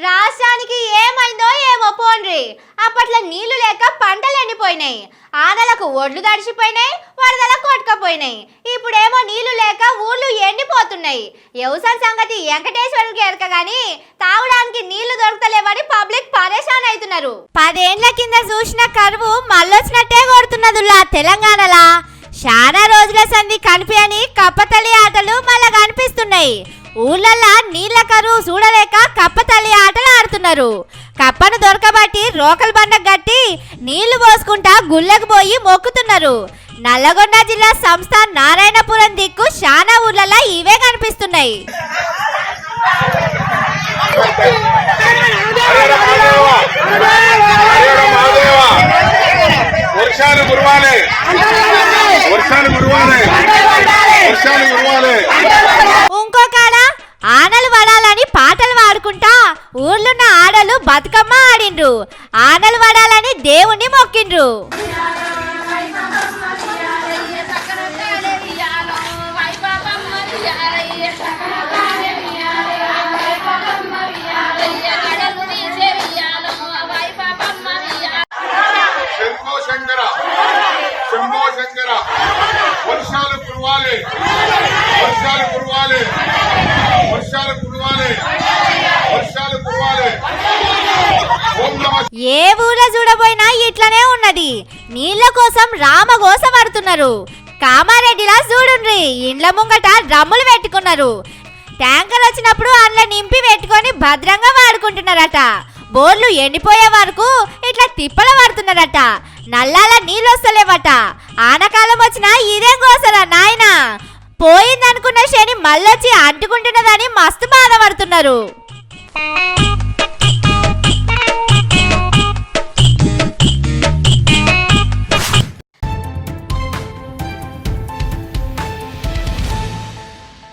రాష్ట్రానికి ఏమైందో ఏమో పోండ్రి. అప్పట్లో నీళ్లు లేక పంటలు ఎండిపోయినాయి, ఆనలకు ఒడ్లు తడిసిపోయినాయి, వరదల కొట్టుకపోయినాయి. ఇప్పుడేమో నీళ్లు లేక ఊళ్ళు ఎండిపోతున్నాయి. వ్యవసాయ సంగతి వెంకటేశ్వరుడికి ఎరక గాని తాగడానికి నీళ్లు దొరకలేవని పబ్లిక్ పరేషాన్ అవుతున్నారు. 10 ఏళ్ల కింద చూసిన కరువు మళ్ళొచ్చినట్టే కొడుతున్నదుల్లా తెలంగాణలా. చాలా రోజుల సంధి కనిపించని కప్పతల్లి ఆటలు మళ్ళా కనిపిస్తున్నాయి. ఊళ్ళల్లా నీళ్ల కరువు చూడలేక కప్పతల్లి ఆటలు ఆడుతున్నారు. కప్పను దొరకబట్టి రోకల బండ గట్టి నీళ్లు పోసుకుంటా గుళ్ళకు పోయి మొక్కుతున్నారు. నల్లగొండ జిల్లా సంస్థ నారాయణపురం దిక్కు చాలా ఊళ్ళల్లా ఇవే కనిపిస్తున్నాయి. ఇంకో కాడ ఆనలు పడాలని పాటలు పాడుకుంటా ఊర్లున్న ఆడలు బతుకమ్మ ఆడిండ్రు. ఆనలు పడాలని దేవుణ్ణి మొక్కిండ్రు. ఏ ఊళ్ళో చూడబోయినా ఇట్లనే ఉన్నది. నీళ్ల కోసం రామగోస పడుతున్నారు. కామారెడ్డిలా చూడుండ్రి, ఇండ్ల ముంగట డ్రమ్ములు పెట్టుకున్నారు. ట్యాంకర్ వచ్చినప్పుడు అందులో నింపి పెట్టుకొని భద్రంగా వాడుకుంటున్నారట. బోర్లు ఎండిపోయే వరకు ఇట్లా తిప్పల పడుతున్నారట. నల్లాల నీళ్ళు వస్తలేవట. ఆనకాలం వచ్చినా ఇదేం కోసరా నాయన. పోయిందనుకున్న శని మళ్ళొచ్చి అంటుకుంటున్నదని మస్తు బాధపడుతున్నారు.